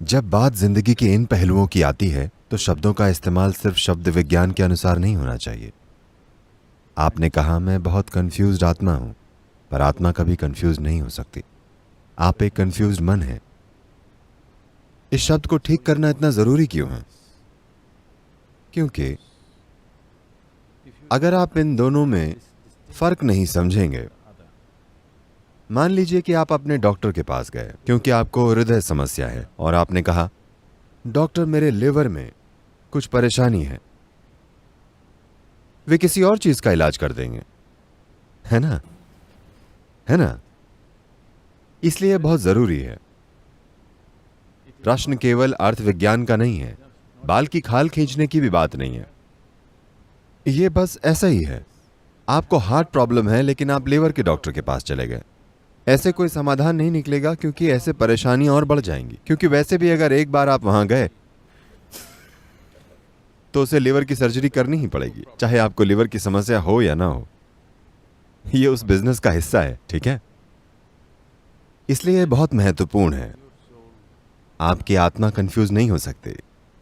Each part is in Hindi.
जब बात जिंदगी के इन पहलुओं की आती है तो शब्दों का इस्तेमाल सिर्फ शब्द विज्ञान के अनुसार नहीं होना चाहिए। आपने कहा मैं बहुत कंफ्यूज्ड आत्मा हूं, पर आत्मा कभी कंफ्यूज नहीं हो सकती। आप एक कंफ्यूज्ड मन है। इस शब्द को ठीक करना इतना जरूरी क्यों है? क्योंकि अगर आप इन दोनों में फर्क नहीं समझेंगे, मान लीजिए कि आप अपने डॉक्टर के पास गए क्योंकि आपको हृदय समस्या है और आपने कहा डॉक्टर मेरे लिवर में कुछ परेशानी है। वे किसी और चीज का इलाज कर देंगे, है ना? है ना? इसलिए बहुत जरूरी है। प्रश्न केवल अर्थ विज्ञान का नहीं है, बाल की खाल खींचने की भी बात नहीं है। यह बस ऐसा ही है। आपको हार्ट प्रॉब्लम है लेकिन आप लिवर के डॉक्टर के पास चले गए। ऐसे कोई समाधान नहीं निकलेगा क्योंकि ऐसे परेशानियां और बढ़ जाएंगी। क्योंकि वैसे भी अगर एक बार आप वहां गए तो उसे लिवर की सर्जरी करनी ही पड़ेगी, चाहे आपको लिवर की समस्या हो या ना हो। यह उस बिजनेस का हिस्सा है, ठीक है? इसलिए यह बहुत महत्वपूर्ण है। आपकी आत्मा कंफ्यूज नहीं हो सकती।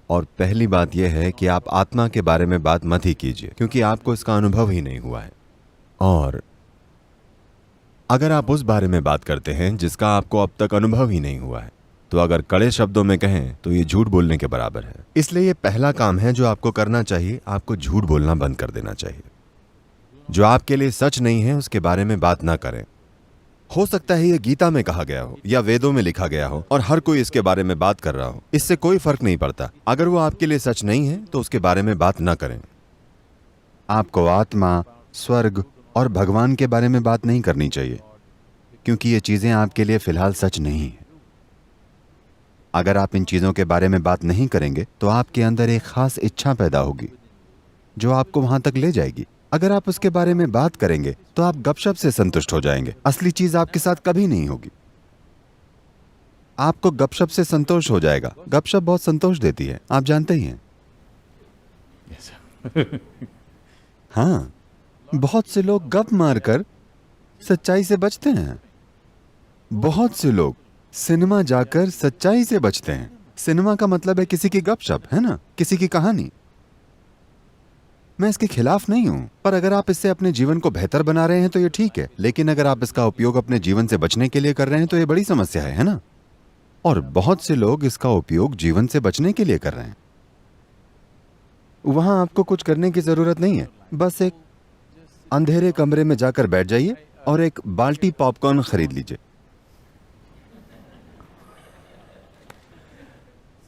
और पहली बात यह है कि आप आत्मा के बारे में बात मत ही कीजिए क्योंकि आपको इसका अनुभव ही नहीं हुआ है। और अगर आप उस बारे में बात करते हैं जिसका आपको अब तक अनुभव ही नहीं हुआ है, तो अगर कड़े शब्दों में कहें तो ये झूठ बोलने के बराबर है। इसलिए ये पहला काम है जो आपको करना चाहिए। आपको झूठ बोलना बंद कर देना चाहिए। जो आपके लिए सच नहीं है उसके बारे में बात ना करें। हो सकता है ये गीता में कहा गया हो या वेदों में लिखा गया हो और हर कोई इसके बारे में बात कर रहा हो, इससे कोई फर्क नहीं पड़ता। अगर वो आपके लिए सच नहीं है तो उसके बारे में बात ना करें। आपको आत्मा, स्वर्ग और भगवान के बारे में बात नहीं करनी चाहिए क्योंकि ये चीजें आपके लिए फिलहाल सच नहीं है। अगर आप इन चीजों के बारे में बात नहीं करेंगे तो आपके अंदर एक खास इच्छा पैदा होगी जो आपको वहां तक ले जाएगी। अगर आप उसके बारे में बात करेंगे तो आप गपशप से संतुष्ट हो जाएंगे। असली चीज आपके साथ कभी नहीं होगी। आपको गपशप से संतोष हो जाएगा। गपशप बहुत संतोष देती है, आप जानते ही हैं। हाँ, बहुत से लोग गप मारकर सच्चाई से बचते हैं। बहुत से लोग सिनेमा जाकर सच्चाई से बचते हैं। सिनेमा का मतलब है किसी की गपशप, है ना, किसी की कहानी। मैं इसके खिलाफ नहीं हूं, पर अगर आप इससे अपने जीवन को बेहतर बना रहे हैं तो ये ठीक है। लेकिन अगर आप इसका उपयोग अपने जीवन से बचने के लिए कर रहे हैं तो ये बड़ी समस्या है ना? और बहुत से लोग इसका उपयोग जीवन से बचने के लिए कर रहे हैं। वहां आपको कुछ करने की जरूरत नहीं है। बस एक अंधेरे कमरे में जाकर बैठ जाइए और एक बाल्टी पॉपकॉर्न खरीद लीजिए।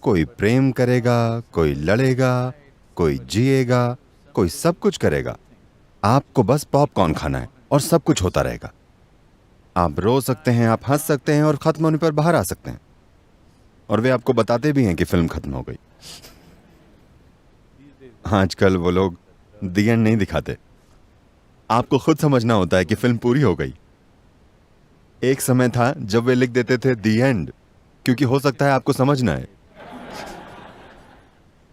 कोई प्रेम करेगा, कोई लड़ेगा, कोई जिएगा, कोई सब कुछ करेगा। आपको बस पॉपकॉर्न खाना है और सब कुछ होता रहेगा। आप रो सकते हैं, आप हंस सकते हैं और खत्म होने पर बाहर आ सकते हैं। और वे आपको बताते भी हैं कि फिल्म खत्म हो गई। आजकल वो लोग दी एंड नहीं दिखाते। आपको खुद समझना होता है कि फिल्म पूरी हो गई। एक समय था जब वे लिख देते थे दी एंड, क्योंकि हो सकता है आपको समझना है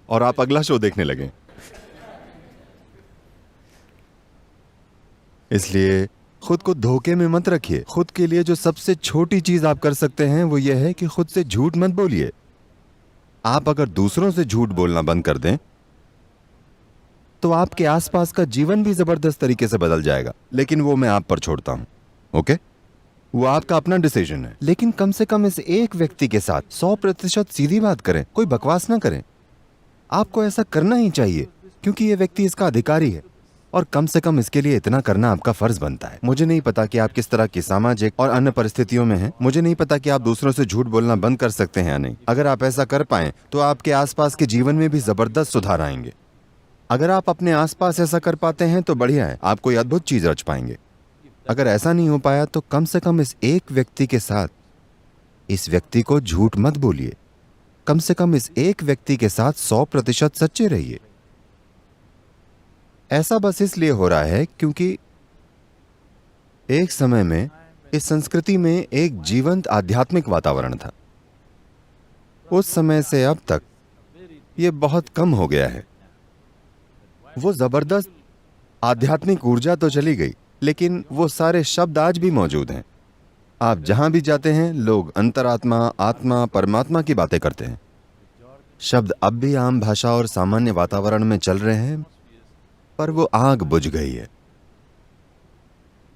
और आप अगला शो देखने लगे। इसलिए खुद को धोखे में मत रखिए। खुद के लिए जो सबसे छोटी चीज आप कर सकते हैं वो यह है कि खुद से झूठ मत बोलिए। आप अगर दूसरों से झूठ बोलना बंद कर दें तो आपके आसपास का जीवन भी जबरदस्त तरीके से बदल जाएगा। लेकिन वो मैं आप पर छोड़ता हूं, ओके? वो आपका अपना डिसीजन है। लेकिन कम से कम इस एक व्यक्ति के साथ 100% सीधी बात करें, कोई बकवास ना करें। आपको ऐसा करना ही चाहिए क्योंकि ये व्यक्ति इसका अधिकारी है और कम से कम इसके लिए इतना करना आपका फर्ज बनता है। मुझे नहीं पता कि आप किस तरह की सामाजिक और अन्य परिस्थितियों में हैं। मुझे नहीं पता कि आप दूसरों से झूठ बोलना बंद कर सकते हैं या नहीं। अगर आप ऐसा कर पाएं तो आपके आसपास के जीवन में भी जबरदस्त सुधार आएंगे। अगर आप अपने आसपास ऐसा कर पाते हैं तो बढ़िया है, आप कोई अद्भुत चीज रच पाएंगे। अगर ऐसा नहीं हो पाया तो कम से कम इस एक व्यक्ति के साथ इस व्यक्ति को झूठ मत बोलिए। कम से कम इस एक व्यक्ति के साथ 100% सच्चे रहिए। ऐसा बस इसलिए हो रहा है क्योंकि एक समय में इस संस्कृति में एक जीवंत आध्यात्मिक वातावरण था। उस समय से अब तक यह बहुत कम हो गया है। वो जबरदस्त आध्यात्मिक ऊर्जा तो चली गई, लेकिन वो सारे शब्द आज भी मौजूद हैं। आप जहां भी जाते हैं लोग अंतरात्मा, आत्मा, परमात्मा की बातें करते हैं। शब्द अब भी आम भाषा और सामान्य वातावरण में चल रहे हैं, पर वो आग बुझ गई है।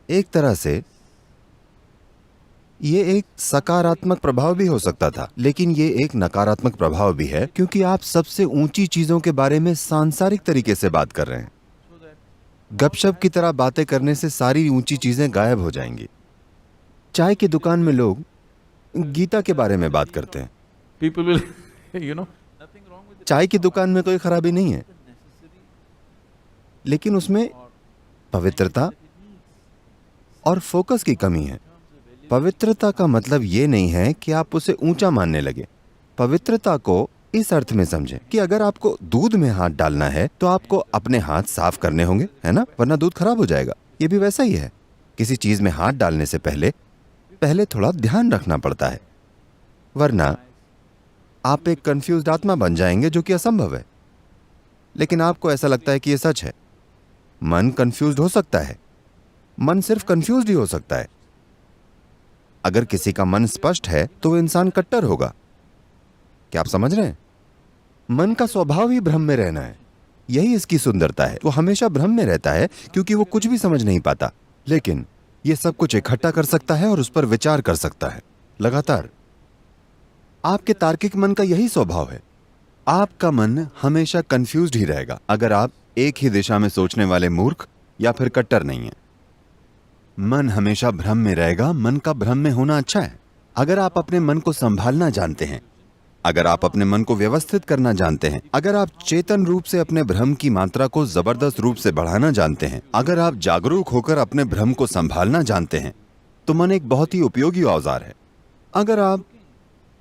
एक तरह से ये एक सकारात्मक प्रभाव भी हो सकता था, लेकिन ये एक नकारात्मक प्रभाव भी है, क्योंकि आप सबसे ऊंची चीजों के बारे में सांसारिक तरीके से बात कर रहे हैं। गपशप की तरह बातें करने से सारी ऊंची चीजें गायब हो जाएंगी। चाय की दुकान में लोग गीता के बारे में बात करते हैं। People will, you know, चाय की दुकान में कोई खराबी नहीं है, लेकिन उसमें पवित्रता और फोकस की कमी है। पवित्रता का मतलब ये नहीं है कि आप उसे ऊंचा मानने लगे। पवित्रता को इस अर्थ में समझें कि अगर आपको दूध में हाथ डालना है तो आपको अपने हाथ साफ करने होंगे, है ना, वरना दूध खराब हो जाएगा। ये भी वैसा ही है। किसी चीज में हाथ डालने से पहले थोड़ा ध्यान रखना पड़ता है, वरना आप एक कंफ्यूज्ड आत्मा बन जाएंगे, जो कि असंभव है। लेकिन आपको ऐसा लगता है कि यह सच है। मन कंफ्यूज्ड हो सकता है, मन सिर्फ कंफ्यूज्ड ही हो सकता है। अगर किसी का मन स्पष्ट है तो वो इंसान कट्टर होगा। क्या आप समझ रहे हैं? मन का स्वभाव ही भ्रम में रहना है। यही इसकी सुंदरता है। वो हमेशा भ्रम में रहता है क्योंकि वो कुछ भी समझ नहीं पाता, लेकिन ये सब कुछ इकट्ठा कर सकता है और उस पर विचार कर सकता है लगातार। आपके तार्किक मन का यही स्वभाव है। आपका मन हमेशा कंफ्यूज्ड ही रहेगा अगर आप एक ही दिशा में सोचने वाले मूर्ख या फिर कट्टर नहीं है। मन हमेशा भ्रम में रहेगा। मन का भ्रम में होना अच्छा है। अगर आप अपने मन को संभालना जानते हैं, अगर आप अपने मन को व्यवस्थित करना जानते हैं, अगर आप चेतन रूप से अपने भ्रम की मात्रा को जबरदस्त रूप से बढ़ाना जानते हैं, अगर आप जागरूक होकर अपने भ्रम को संभालना जानते हैं, तो मन एक बहुत ही उपयोगी औजार है। अगर आप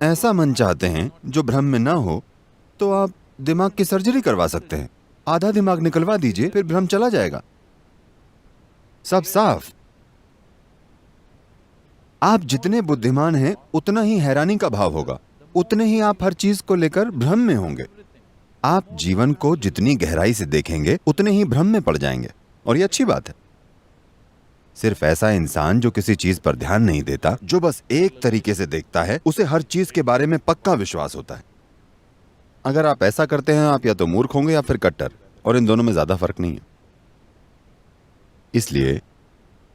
ऐसा मन चाहते हैं जो भ्रम में ना हो, तो आप दिमाग की सर्जरी करवा सकते हैं। आधा दिमाग निकलवा दीजिए, फिर भ्रम चला जाएगा, सब साफ। आप जितने बुद्धिमान हैं उतना ही हैरानी का भाव होगा, उतने ही आप हर चीज को लेकर भ्रम में होंगे। आप जीवन को जितनी गहराई से देखेंगे उतने ही भ्रम में पड़ जाएंगे, और ये अच्छी बात है। सिर्फ ऐसा इंसान जो किसी चीज पर ध्यान नहीं देता, जो बस एक तरीके से देखता है, उसे हर चीज के बारे में पक्का विश्वास होता है। अगर आप ऐसा करते हैं, आप या तो मूर्ख होंगे या फिर कट्टर, और इन दोनों में ज्यादा फर्क नहीं है। इसलिए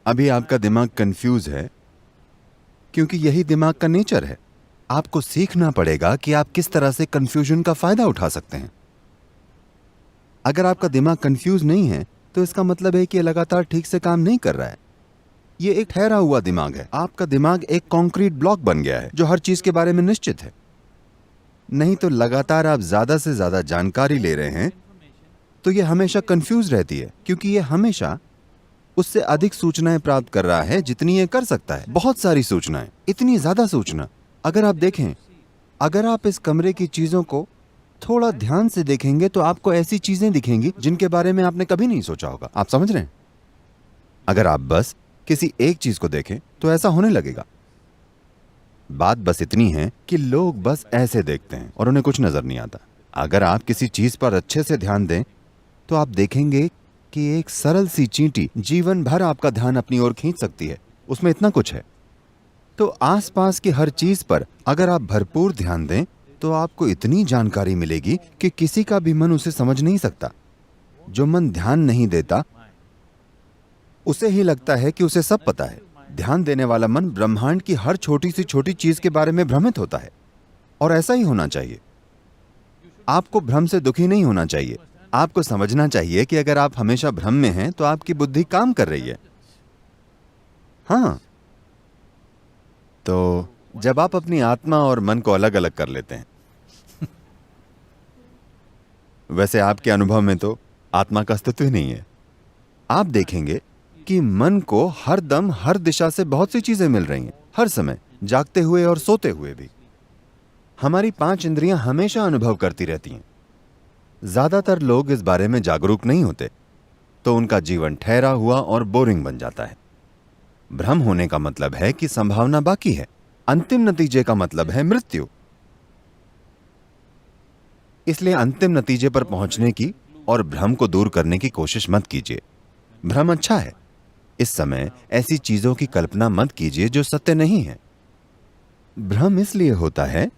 अभी आपका दिमाग कंफ्यूज है, क्योंकि यही दिमाग का नेचर है। आपको सीखना पड़ेगा कि आप किस तरह से कंफ्यूजन का फायदा उठा सकते हैं। अगर आपका दिमाग कंफ्यूज नहीं है तो इसका मतलब है कि यह लगातार ठीक से काम नहीं कर रहा है। यह एक ठहरा हुआ दिमाग है। आपका दिमाग एक कंक्रीट ब्लॉक बन गया है जो हर चीज के बारे में निश्चित है। नहीं तो लगातार आप ज्यादा से ज्यादा जानकारी ले रहे हैं तो यह हमेशा कंफ्यूज रहती है, क्योंकि यह हमेशा उससे अधिक सूचनाएं प्राप्त कर रहा है जितनी ये कर सकता है। बहुत सारी सूचनाएं, इतनी ज्यादा सूचना। अगर आप देखें, अगर आप इस कमरे की चीजों को थोड़ा ध्यान से देखेंगे तो आपको ऐसी चीजें दिखेंगी जिनके बारे में आपने कभी नहीं सोचा होगा। आप समझ रहे हैं? अगर आप बस किसी एक चीज को देखें तो ऐसा होने लगेगा। बात बस इतनी है कि लोग बस ऐसे देखते हैं और उन्हें कुछ नजर नहीं आता। अगर आप किसी चीज पर अच्छे से ध्यान दें तो आप देखेंगे कि एक सरल सी चींटी जीवन भर आपका ध्यान अपनी ओर खींच सकती है। उसमें इतना कुछ है। तो आसपास की हर चीज पर अगर आप भरपूर ध्यान दें तो आपको इतनी जानकारी मिलेगी कि किसी का भी मन उसे समझ नहीं सकता। जो मन ध्यान नहीं देता उसे ही लगता है कि उसे सब पता है। ध्यान देने वाला मन ब्रह्मांड की हर छोटी सी छोटी चीज के बारे में भ्रमित होता है, और ऐसा ही होना चाहिए। आपको भ्रम से दुखी नहीं होना चाहिए। आपको समझना चाहिए कि अगर आप हमेशा भ्रम में हैं तो आपकी बुद्धि काम कर रही है। हाँ, तो जब आप अपनी आत्मा और मन को अलग अलग कर लेते हैं वैसे आपके अनुभव में तो आत्मा का अस्तित्व ही नहीं है। आप देखेंगे कि मन को हर दम हर दिशा से बहुत सी चीजें मिल रही हैं, हर समय, जागते हुए और सोते हुए भी। हमारी 5 इंद्रियां हमेशा अनुभव करती रहती हैं। ज्यादातर लोग इस बारे में जागरूक नहीं होते, तो उनका जीवन ठहरा हुआ और बोरिंग बन जाता है। भ्रम होने का मतलब है कि संभावना बाकी है। अंतिम नतीजे का मतलब है मृत्यु। इसलिए अंतिम नतीजे पर पहुंचने की और भ्रम को दूर करने की कोशिश मत कीजिए। भ्रम अच्छा है, इस समय ऐसी चीजों की कल्पना मत कीजिए जो सत्य नहीं है। भ्रम इसलिए होता है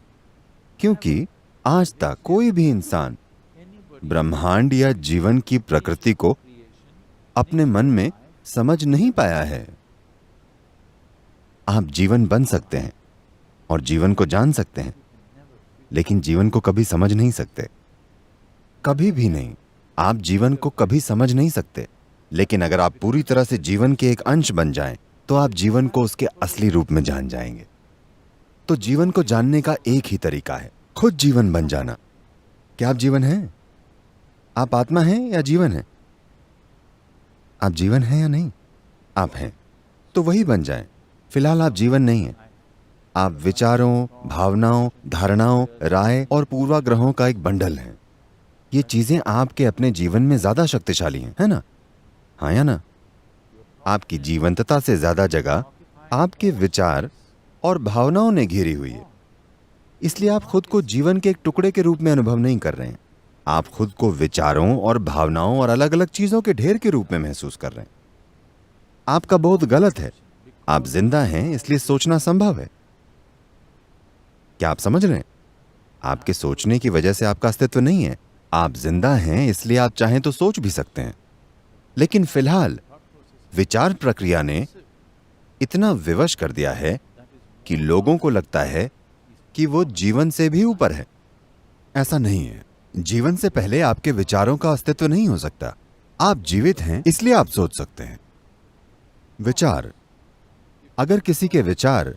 क्योंकि आज तक कोई भी इंसान ब्रह्मांड या जीवन की प्रकृति को अपने मन में समझ नहीं पाया है। आप जीवन बन सकते हैं और जीवन को जान सकते हैं, लेकिन जीवन को कभी समझ नहीं सकते, कभी भी नहीं। आप जीवन को कभी समझ नहीं सकते, लेकिन अगर आप पूरी तरह से जीवन के एक अंश बन जाएं, तो आप जीवन को उसके असली रूप में जान जाएंगे। तो जीवन को जानने का एक ही तरीका है, खुद जीवन बन जाना। क्या आप जीवन हैं? आप आत्मा हैं या जीवन हैं? आप जीवन हैं या नहीं? आप हैं, तो वही बन जाएं। फिलहाल आप जीवन नहीं हैं। आप विचारों, भावनाओं, धारणाओं, राय और पूर्वाग्रहों का एक बंडल हैं। ये चीजें आपके अपने जीवन में ज्यादा शक्तिशाली हैं, है ना? हाँ या ना? आपकी जीवंतता से ज्यादा जगह आपके विचार और भावनाओं ने घेरी हुई है। इसलिए आप खुद को जीवन के एक टुकड़े के रूप में अनुभव नहीं कर रहे हैं। आप खुद को विचारों और भावनाओं और अलग अलग चीजों के ढेर के रूप में महसूस कर रहे हैं। आपका बहुत गलत है। आप जिंदा हैं, इसलिए सोचना संभव है। क्या आप समझ रहे हैं? आपके सोचने की वजह से आपका अस्तित्व नहीं है। आप जिंदा हैं, इसलिए आप चाहें तो सोच भी सकते हैं। लेकिन फिलहाल विचार प्रक्रिया ने इतना विवश कर दिया है कि लोगों को लगता है कि वो जीवन से भी ऊपर है। ऐसा नहीं है। जीवन से पहले आपके विचारों का अस्तित्व नहीं हो सकता। आप जीवित हैं, इसलिए आप सोच सकते हैं। विचार, अगर किसी के विचार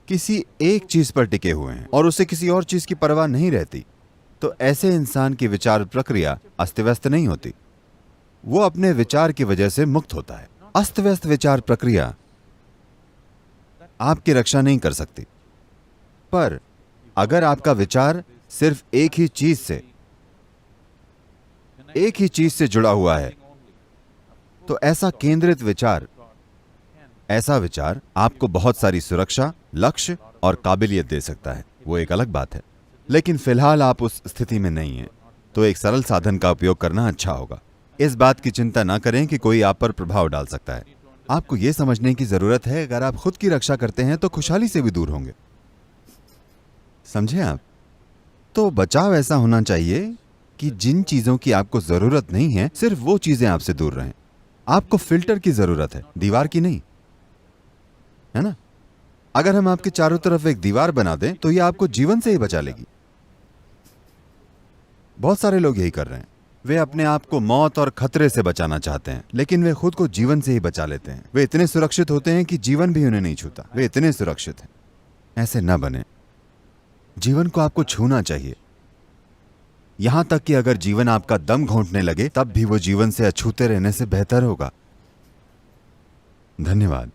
किसी एक चीज पर टिके हुए हैं और उसे किसी और चीज की परवाह नहीं रहती, तो ऐसे इंसान की विचार प्रक्रिया अस्त व्यस्त नहीं होती। वो अपने विचार की वजह से मुक्त होता है। अस्त व्यस्त विचार प्रक्रिया आपकी रक्षा नहीं कर सकती। पर अगर आपका विचार सिर्फ एक ही चीज से जुड़ा हुआ है, तो ऐसा केंद्रित विचार, ऐसा विचार आपको बहुत सारी सुरक्षा, लक्ष्य और काबिलियत दे सकता है। वो एक अलग बात है। लेकिन फिलहाल आप उस स्थिति में नहीं हैं, तो एक सरल साधन का उपयोग करना अच्छा होगा। इस बात की चिंता ना करें कि कोई आप पर प्रभाव डाल सकता है। आपको यह समझने की जरूरत है, अगर आप खुद की रक्षा करते हैं तो खुशहाली से भी दूर होंगे। समझे आप? तो बचाव ऐसा होना चाहिए कि जिन चीजों की आपको जरूरत नहीं है, सिर्फ वो चीजें आपसे दूर रहें। आपको फिल्टर की जरूरत है, दीवार की नहीं, है ना? अगर हम आपके चारों तरफ एक दीवार बना दें, तो यह आपको जीवन से ही बचा लेगी। बहुत सारे लोग यही कर रहे हैं। वे अपने आप को मौत और खतरे से बचाना चाहते हैं, लेकिन वे खुद को जीवन से ही बचा लेते हैं। वे इतने सुरक्षित होते हैं कि जीवन भी उन्हें नहीं छूता। वे इतने सुरक्षित हैं। ऐसे न बने। जीवन को आपको छूना चाहिए। यहां तक कि अगर जीवन आपका दम घोंटने लगे, तब भी वो जीवन से अछूते रहने से बेहतर होगा। धन्यवाद।